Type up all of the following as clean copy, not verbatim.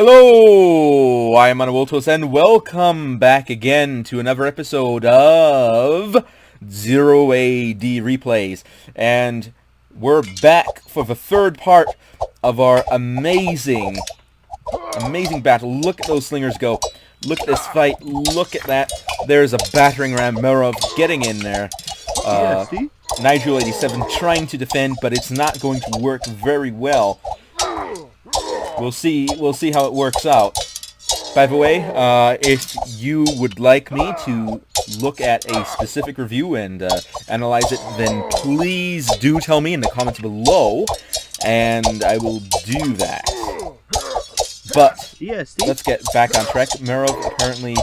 Hello, I am Anawoltos, and welcome back again to another episode of Zero AD Replays. And we're back for the third part of our amazing battle. Look at those slingers go. Look at this fight. Look at that. There's a battering ram. Mirov getting in there. Nigel 87 trying to defend, but it's not going to work very well. We'll see how it works out. By the way, if you would like me to look at a specific review and analyze it, then please do tell me in the comments below, and I will do that. But let's get back on track. Mirov apparently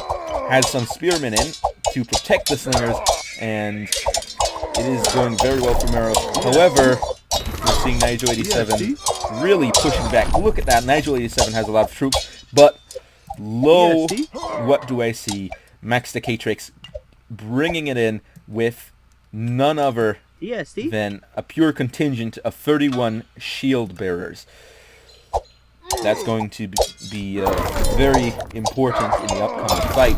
has some spearmen in to protect the slingers, and it is going very well for Mirov. However, we're seeing Nigel 87 really pushing back. Look at that. Nigel 87 has a lot of troops, but lo, what do I see? Max the Catrix bringing it in with none other than a pure contingent of 31 shield bearers. That's going to be very important in the upcoming fight.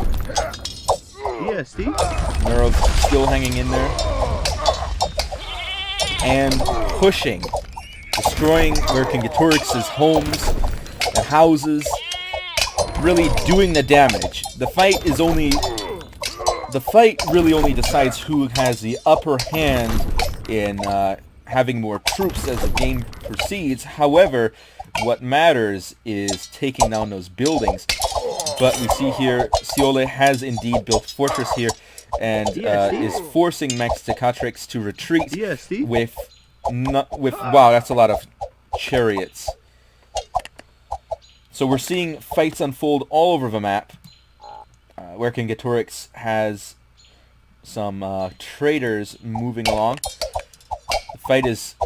Mirov still hanging in there and pushing, destroying Vercingetorix's homes and houses, really doing the damage. The fight really only decides who has the upper hand in having more troops as the game proceeds. However, what matters is taking down those buildings. But we see here, Ciole has indeed built a fortress here, and is forcing Max Catrix to retreat with wow, that's a lot of chariots. So we're seeing fights unfold all over the map. Vercingetorix has some traders moving along. The fight is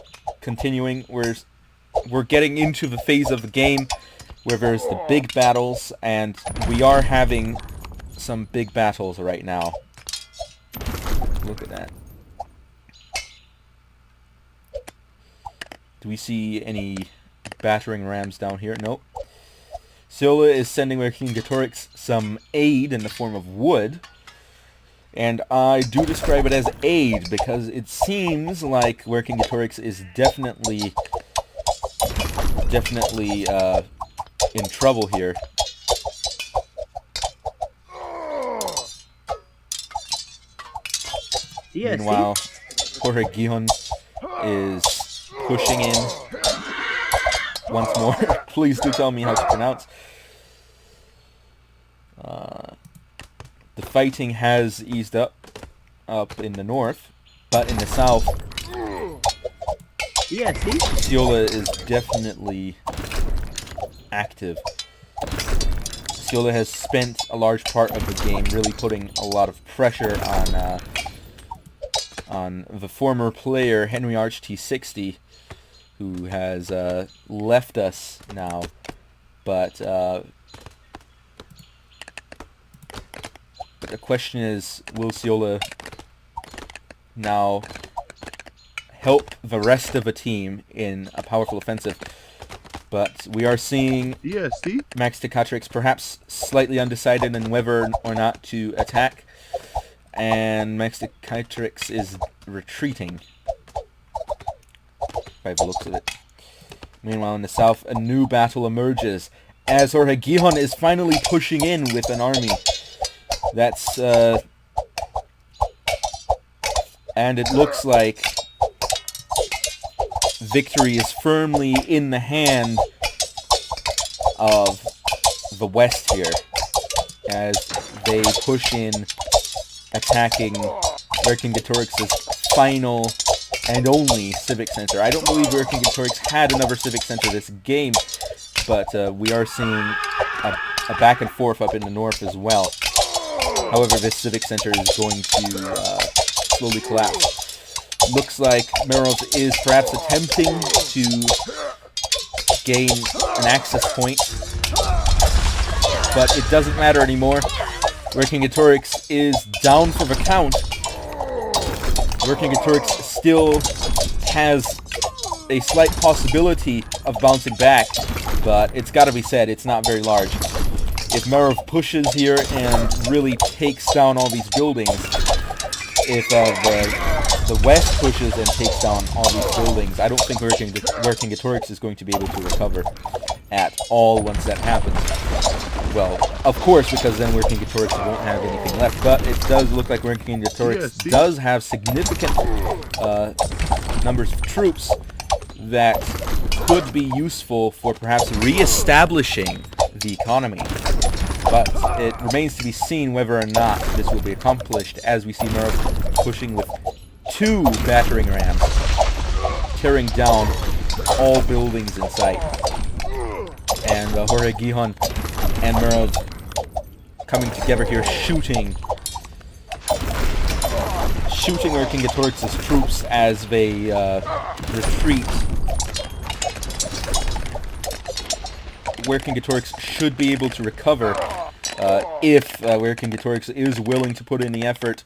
continuing. We're getting into the phase of the game where there's the big battles, and we are having some big battles right now. Look at that. Do we see any battering rams down here? Nope. Ciole is sending Vercingetorix some aid in the form of wood. And I do describe it as aid because it seems like Vercingetorix is definitely in trouble here. Meanwhile, Jorge Gihon is pushing in once more. Please do tell me how to pronounce. The fighting has eased up in the north, but in the south, Ciole is definitely active. Ciole has spent a large part of the game really putting a lot of pressure on the former player Henry Arch T60, who has left us now. But the question is, will Ciole now help the rest of the team in a powerful offensive? But we are seeing Max Catrix perhaps slightly undecided on whether or not to attack, and Max Catrix is retreating by the looks of it. Meanwhile, in the south, a new battle emerges as Jorge Gihon is finally pushing in with an army. That's and it looks like victory is firmly in the hand of the West here as they push in, attacking Vercingetorix's final and only civic center. I don't believe Vercingetorix had another civic center this game, but we are seeing a back and forth up in the north as well. However, this civic center is going to slowly collapse. Looks like Mirov is perhaps attempting to gain an access point, but it doesn't matter anymore. Vercingetorix is down for the count. Vercingetorix still has a slight possibility of bouncing back, but it's got to be said, it's not very large. If Merov pushes here and really takes down all these buildings, if the West pushes and takes down all these buildings, I don't think Vercingetorix is going to be able to recover at all once that happens. Well, of course, because then Vercingetorix won't have anything left, but it does look like Vercingetorix does have significant numbers of troops that could be useful for perhaps re-establishing the economy. But it remains to be seen whether or not this will be accomplished, as we see Merov pushing with 2 battering rams, tearing down all buildings in sight. And Jorge Gihon and Merov coming together here, shooting Vercingetorix's troops as they retreat. Vercingetorix should be able to recover if Vercingetorix is willing to put in the effort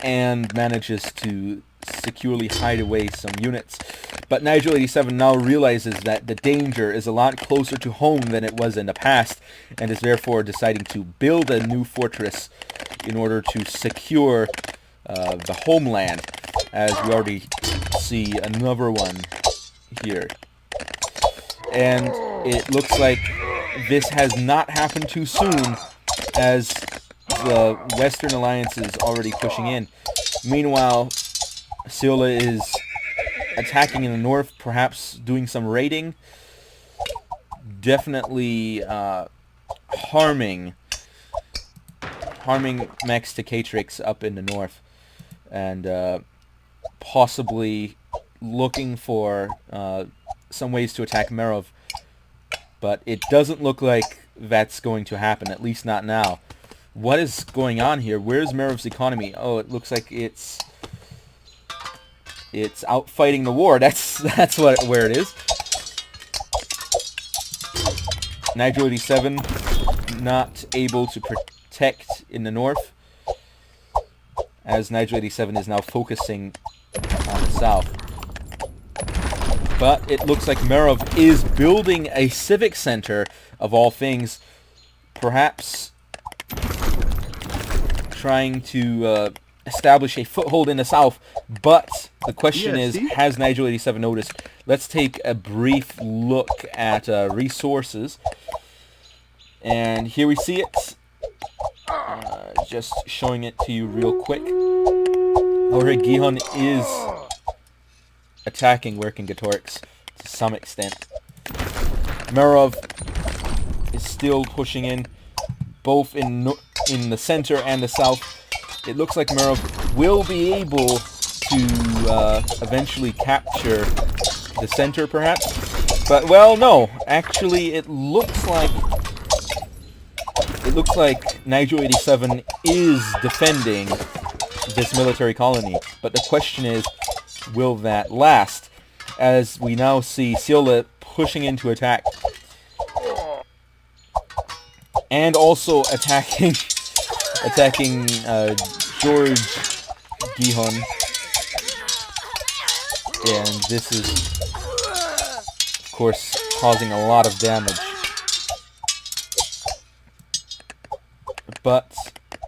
and manages to securely hide away some units. But Nigel 87 now realizes that the danger is a lot closer to home than it was in the past, and is therefore deciding to build a new fortress in order to secure the homeland, as we already see another one here. And it looks like this has not happened too soon, as the Western Alliance is already pushing in. Meanwhile, Seola is attacking in the north, perhaps doing some raiding. Definitely harming Max Tekatrix up in the north, and possibly looking for some ways to attack Merov. But it doesn't look like that's going to happen, at least not now. What is going on here? Where's Merov's economy? Oh, it looks like it's out fighting the war. That's where it is. Nigel 87 not able to protect in the north, as Nigel 87 is now focusing on the south. But it looks like Merov is building a civic center, of all things, perhaps trying to establish a foothold in the south. But the question is, has Nigel 87 noticed? Let's take a brief look at resources. And here we see it. Just showing it to you real quick. Jorge Gihon is attacking Vercingetorix to some extent. Merov is still pushing in, both in the center and the south. It looks like Merov will be able to eventually capture the center, perhaps. But, well, no. Actually, it looks like Nigel 87 is defending this military colony. But the question is, will that last? As we now see Seola pushing in to attack. And also attacking George Gihon. And this is, of course, causing a lot of damage. But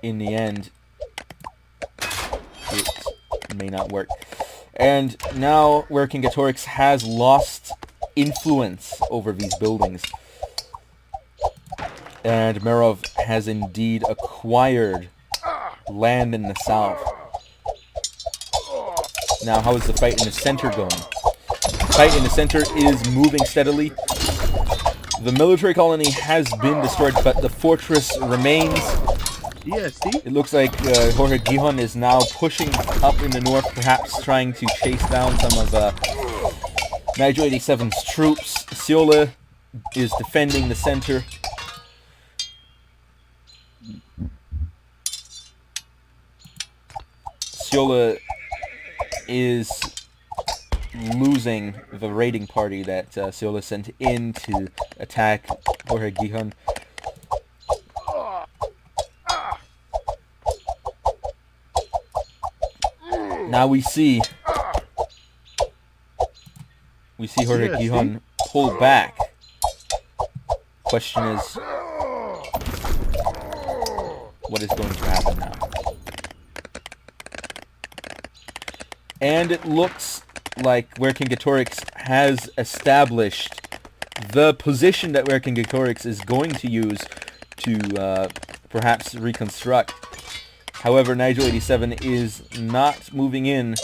in the end, it may not work. And now Vercingetorix has lost influence over these buildings. And Merov has indeed acquired land in the south. Now, how is the fight in the center going? The fight in the center is moving steadily. The military colony has been destroyed, but the fortress remains. It looks like Jorge Gihon is now pushing up in the north, perhaps trying to chase down some of Nigel 87's troops. Seola is defending the center. Seola is losing the raiding party that Seola sent in to attack Jorge Gihon. Now we see Jorge Gihon pull back. question is, what is going to happen now? And it looks like Vercingetorix has established the position that Vercingetorix is going to use to perhaps reconstruct. However, Nigel 87 is not moving in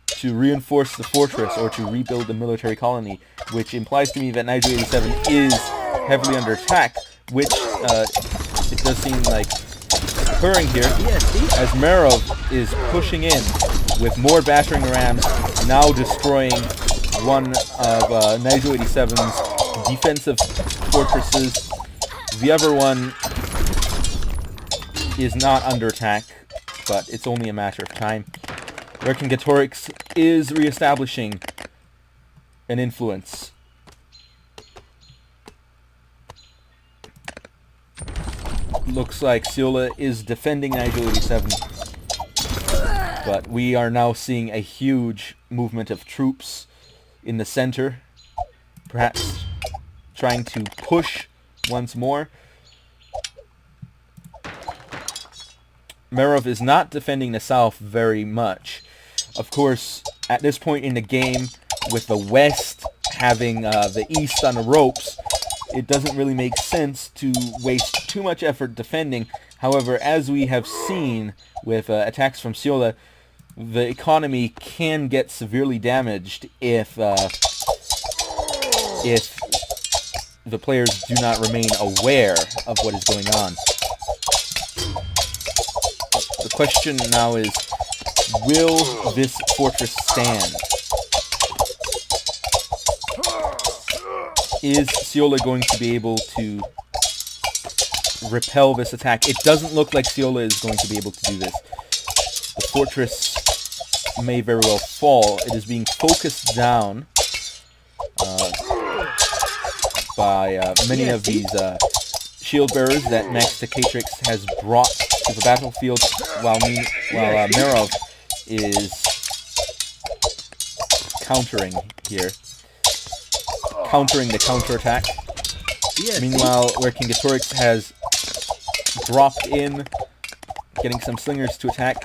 to reinforce the fortress or to rebuild the military colony, which implies to me that Nigel 87 is heavily under attack, which it does seem like occurring here, as Merov is pushing in with more battering rams, now destroying one of Nigel 87's defensive fortresses. The other one is not under attack, but it's only a matter of time. Vercingetorix is reestablishing an influence. Looks like Siola is defending Nigel 87, but we are now seeing a huge movement of troops in the center, perhaps trying to push once more. Merov is not defending the south very much. Of course, at this point in the game, with the west having the east on the ropes, it doesn't really make sense to waste too much effort defending. However, as we have seen with attacks from Siola, the economy can get severely damaged if the players do not remain aware of what is going on. The question now is, will this fortress stand? Is Siola going to be able to repel this attack? It doesn't look like Siola is going to be able to do this. The fortress may very well fall. It is being focused down by many of these shield bearers that Max Catrix has brought to the battlefield, while Merov is countering here. Countering the counterattack. Meanwhile, Vercingetorix has dropped in, getting some slingers to attack,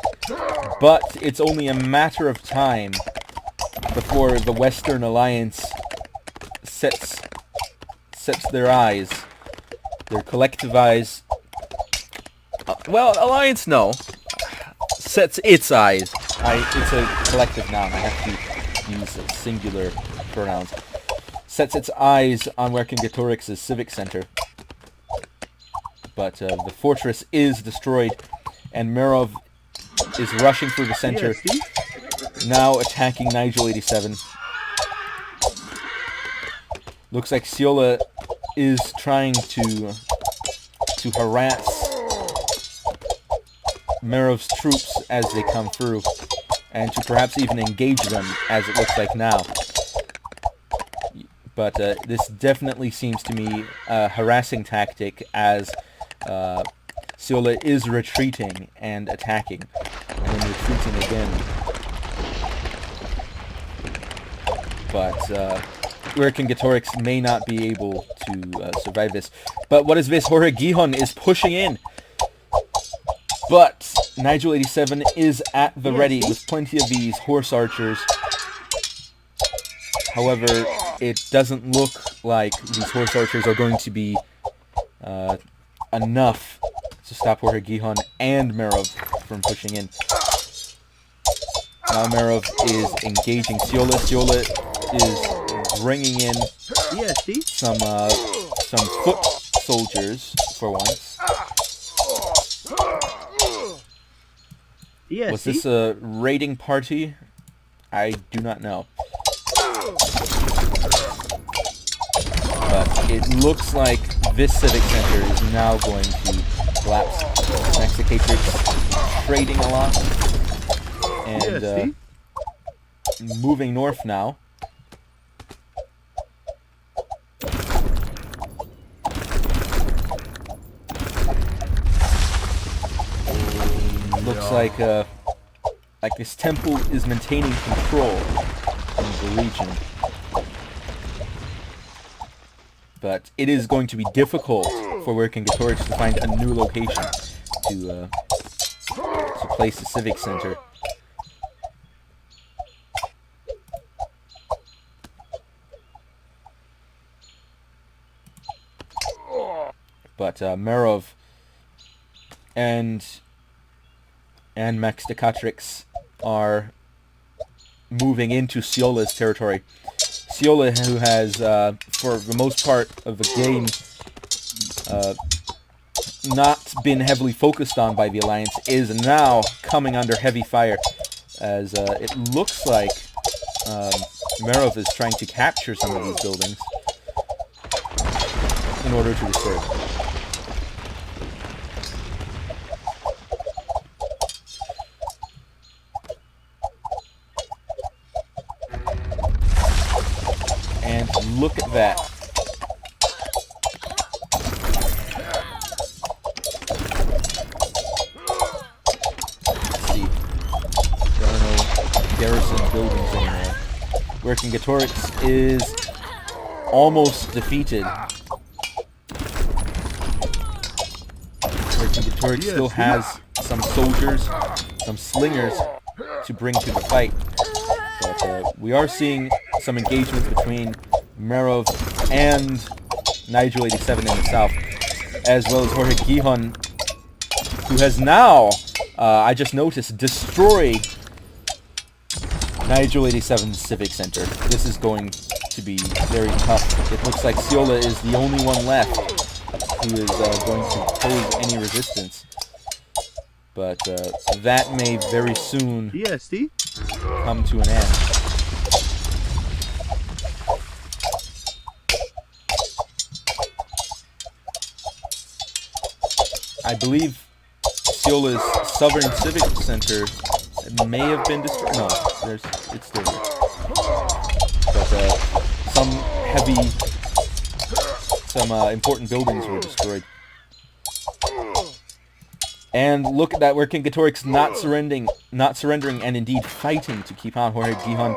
but it's only a matter of time before the Western Alliance sets their eyes, their collective eyes. Well, Alliance, no. Sets its eyes. It's a collective noun. I have to use singular pronouns. Sets its eyes on Vercingetorix's civic center. But the fortress is destroyed, and Merov is rushing through the center, now attacking Nigel 87. Looks like Siola is trying to harass Merov's troops as they come through, and to perhaps even engage them, as it looks like now. But this definitely seems to me a harassing tactic, as Siola is retreating and attacking, and then retreating again. But Vercingetorix may not be able to survive this. But what is this? Jorge Gihon is pushing in. But Nigel 87 is at the ready with plenty of these horse archers. However, it doesn't look like these horse archers are going to be enough to stop Jorge Gihon and Merov from pushing in. Now Merov is engaging Siola. Siola is bringing in some foot soldiers for once. Was this a raiding party? I do not know. But it looks like this civic center is now going to collapse. Next to Catrix trading a lot. And moving north now. Looks like this temple is maintaining control in the region. but it is going to be difficult for Vercingetorix to find a new location to place the Civic Center. But Merov and Max Decatrix are moving into Siola's territory. Siola, who has, for the most part of the game, not been heavily focused on by the Alliance, is now coming under heavy fire, as it looks like Merov is trying to capture some of these buildings in order to restore them. And look at that. Let's see. There are no garrison buildings anymore. Vercingetorix is almost defeated. Vercingetorix still has some soldiers, some slingers to bring to the fight. But we are seeing some engagements between Merov and Nigel 87 in the south, as well as Jorge Gihon, who has now, I just noticed, destroyed Nigel 87's Civic Center. This is going to be very tough. It looks like Siola is the only one left who is going to pose any resistance. But that may very soon come to an end. I believe Siola's Southern Civic Center may have been destroyed. No, it's still there. But some important buildings were destroyed. And look at that, Vercingetorix not surrendering, and indeed fighting to keep on Jorge Gihon.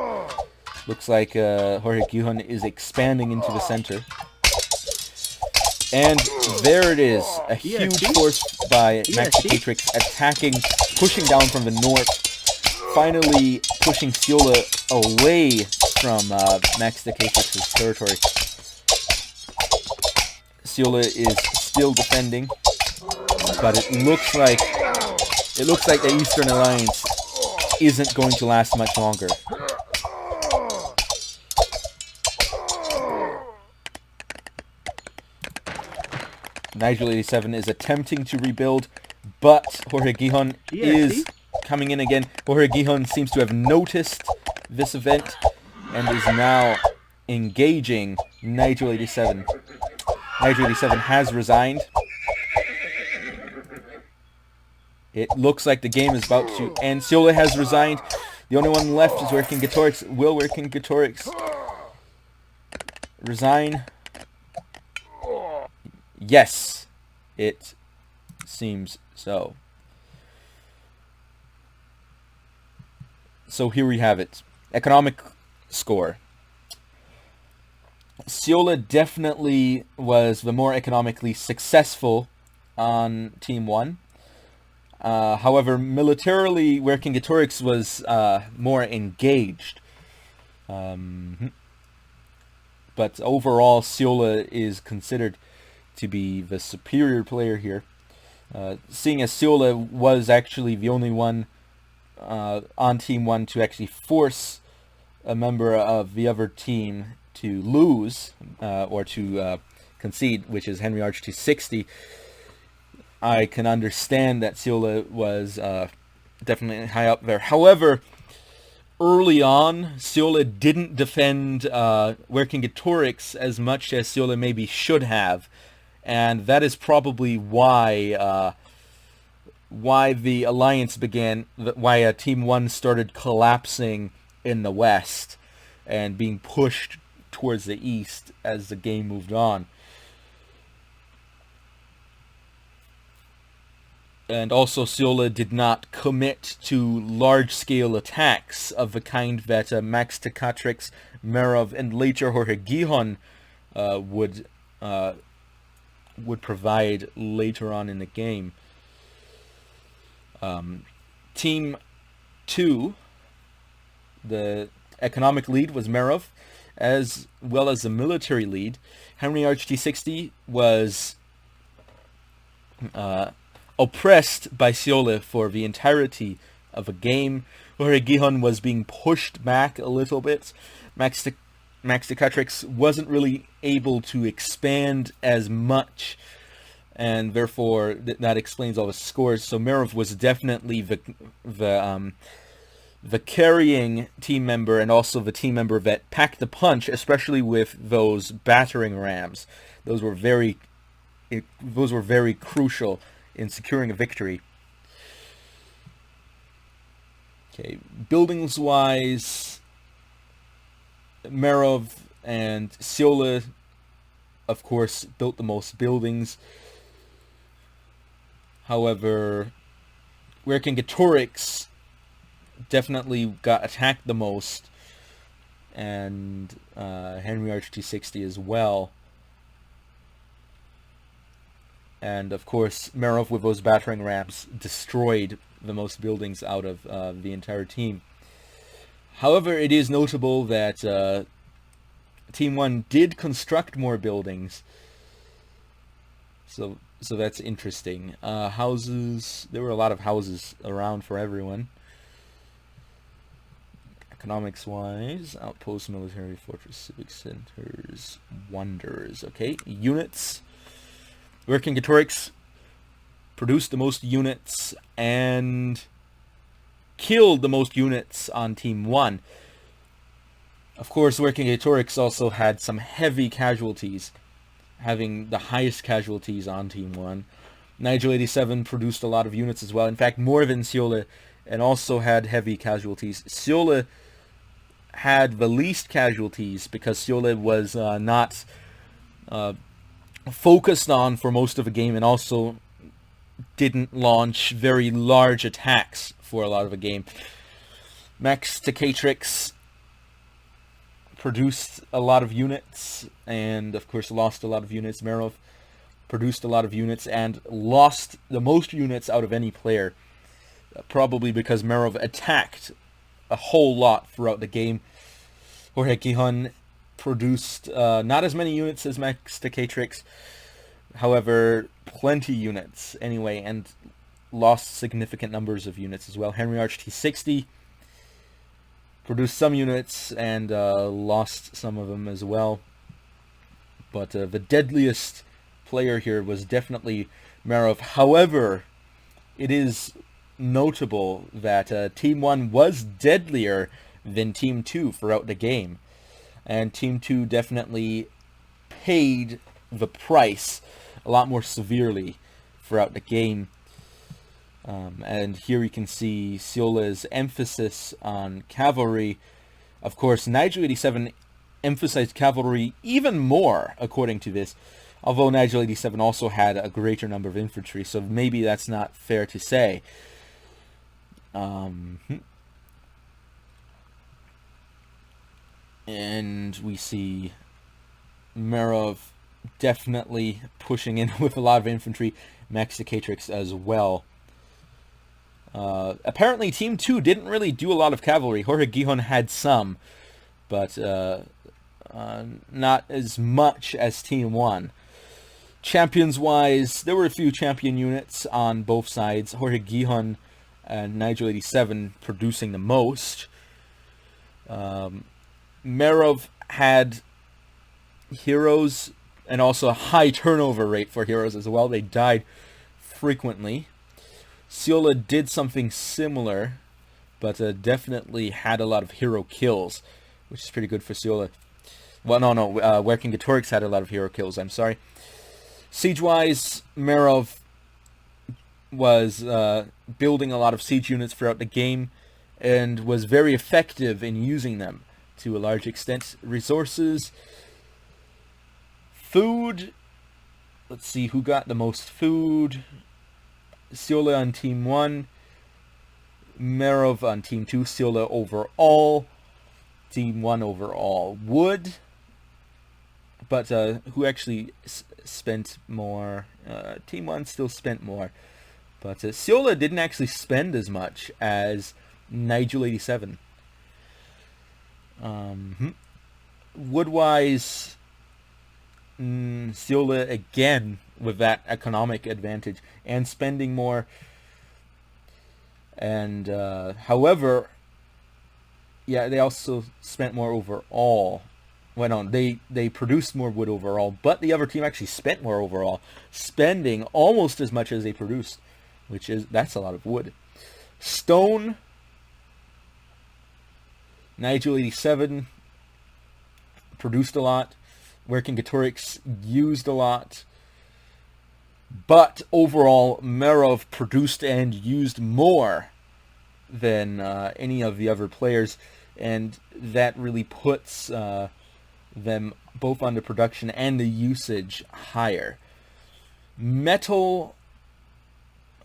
Looks like Jorge Gihon is expanding into the center. And there it is, a huge force by Max Decatrix attacking, pushing down from the north, finally pushing Siola away from Max Decatrix's territory. Siola is still defending, but it looks like the Eastern Alliance isn't going to last much longer. Nigel 87 is attempting to rebuild, but Jorge Gihon is coming in again. Jorge Gihon seems to have noticed this event and is now engaging Nigel 87. Nigel 87 has resigned. It looks like the game is about to end. Siola has resigned. The only one left is Vercingetorix. Will Vercingetorix resign? Yes, it seems so. So here we have it. Economic score. Siola definitely was the more economically successful on Team 1. However, militarily, Vercingetorix was more engaged. But overall, Siola is considered to be the superior player here. Seeing as Siola was actually the only one on Team 1 to actually force a member of the other team to lose, or to concede, which is Henry Arch to 60, I can understand that Siola was definitely high up there. However, early on, Siola didn't defend Vercingetorix as much as Siola maybe should have, and that is probably why the alliance began, why Team 1 started collapsing in the west and being pushed towards the east as the game moved on. And also, Siola did not commit to large-scale attacks of the kind that Max Decatrix, Merov, and later Jorge Gihon would would provide later on in the game. Team 2, the economic lead was Merov, as well as the military lead. Henry RT60 was oppressed by Seola for the entirety of a game, where Gihon was being pushed back a little bit. Max Dekatrix wasn't really able to expand as much, and therefore that explains all the scores. So Merov was definitely the carrying team member, and also the team member that packed the punch, especially with those battering rams. Those were very crucial in securing a victory. Okay, buildings-wise, Merov and Seola, of course, built the most buildings. However, Vercingetorix definitely got attacked the most, and Henry RT60 as well. And of course, Merov with those battering rams destroyed the most buildings out of the entire team. However, it is notable that Team 1 did construct more buildings. So that's interesting. Houses, there were a lot of houses around for everyone. Economics-wise, outposts, military, fortress, civic centers, wonders. Okay, units. Vercingetorix produced the most units and killed the most units on Team 1. Of course, Vercingetorix also had some heavy casualties, having the highest casualties on Team 1. Nigel 87 produced a lot of units as well. In fact, more than Seola, and also had heavy casualties. Seola had the least casualties because Seola was not focused on for most of the game, and also didn't launch very large attacks for a lot of the game. Max Dekatrix produced a lot of units, and of course lost a lot of units. Merov produced a lot of units and lost the most units out of any player, probably because Merov attacked a whole lot throughout the game. Jorge Gihon produced not as many units as Max Dekatrix, however, plenty units anyway, and lost significant numbers of units as well. Henry RT60 produced some units and lost some of them as well. But the deadliest player here was definitely Merov. However, it is notable that Team 1 was deadlier than Team 2 throughout the game. And Team 2 definitely paid the price a lot more severely throughout the game. And here you can see Seola's emphasis on cavalry. Of course, Nigel 87 emphasized cavalry even more, according to this, although Nigel 87 also had a greater number of infantry, so maybe that's not fair to say. And we see Merov definitely pushing in with a lot of infantry, Max Dekatrix as well. Apparently Team 2 didn't really do a lot of cavalry. Jorge Gihon had some, but not as much as Team 1. Champions-wise, there were a few champion units on both sides. Jorge Gihon and Nigel 87 producing the most. Merov had heroes and also a high turnover rate for heroes as well. They died frequently. Seola did something similar, but definitely had a lot of hero kills, which is pretty good for Seola. Well, no, Vercingetorix had a lot of hero kills, I'm sorry. Siege-wise, Merov was building a lot of siege units throughout the game, and was very effective in using them to a large extent. Resources, food, let's see who got the most food. Seola on Team 1, Merov on Team 2, Seola overall, Team 1 overall. Wood, but who actually spent more. Team 1 still spent more. But Siola didn't actually spend as much as Nigel 87. Wood-wise, Siola again with that economic advantage and spending more. And however, yeah, they also spent more overall. Well, no, they produced more wood overall, but the other team actually spent more overall, spending almost as much as they produced, that's a lot of wood. Stone, Nigel 87 produced a lot. Vercingetorix used a lot. But overall, Merov produced and used more than any of the other players, and that really puts them both on the production and the usage higher. Metal,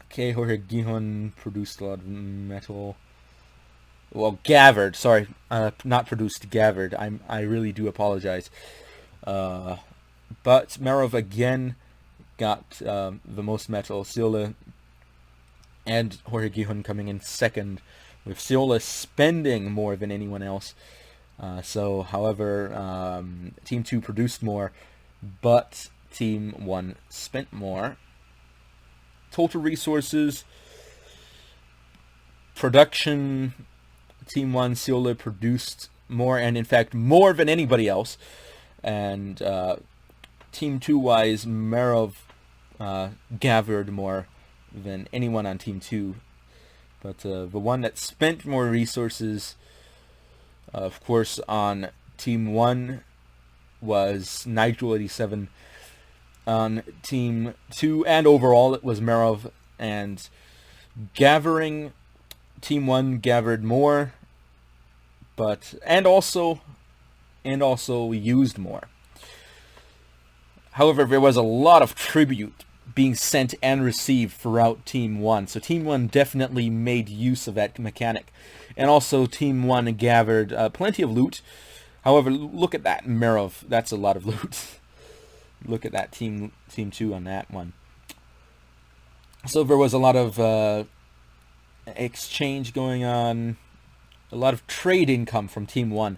okay, Jorge Gihon produced a lot of metal. Well, gathered, sorry, not produced, gathered. I really do apologize. But Merov again got the most metal. Siola and Jorge Gihon coming in second, with Siola spending more than anyone else. However, Team 2 produced more, but Team 1 spent more. Total resources, production, Team 1, Siola produced more, and in fact more than anybody else. And Team 2-wise, Merov gathered more than anyone on Team 2. But the one that spent more resources, of course, on Team 1 was Nigel 87. On Team 2 and overall, it was Merov. And gathering, Team 1 gathered more, and also used more. However, there was a lot of tribute being sent and received throughout Team 1. So Team 1 definitely made use of that mechanic. And also Team 1 gathered plenty of loot. However, look at that, Merov. That's a lot of loot. Look at that Team 2 on that one. So there was a lot of exchange going on. A lot of trade income from Team 1.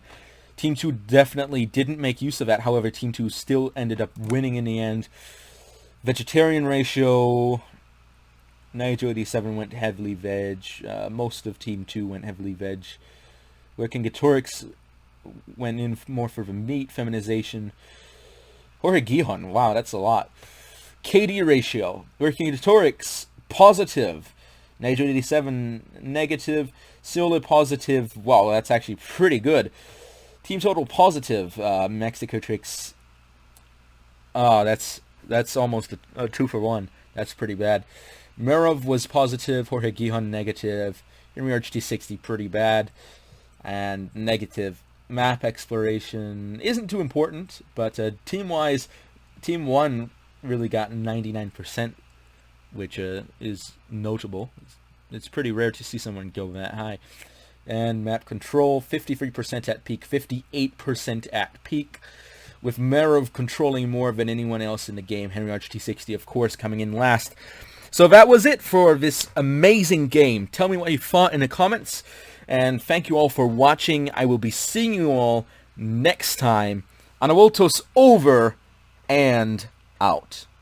Team 2 definitely didn't make use of that. However, Team 2 still ended up winning in the end. Vegetarian ratio, Nigel 87 went heavily veg. Most of Team 2 went heavily veg. Vercingetorix went in more for the meat, feminization. Jorge Gihon, wow, that's a lot. KD ratio, Vercingetorix positive. Nigel 87 negative. Siola positive. Wow, that's actually pretty good. Team total positive. Mexico Tricks. That's almost a 2-for-1. That's pretty bad. Merov was positive. Jorge Gihon negative. Henry RHT60 pretty bad. And negative. Map exploration isn't too important, but team-wise, Team 1 really got 99%, which is notable. It's pretty rare to see someone go that high. And map control, 53% at peak, 58% at peak, with Merov controlling more than anyone else in the game. Henry RHT60, of course, coming in last. So that was it for this amazing game. Tell me what you thought in the comments, and thank you all for watching. I will be seeing you all next time on Awoltos over and out.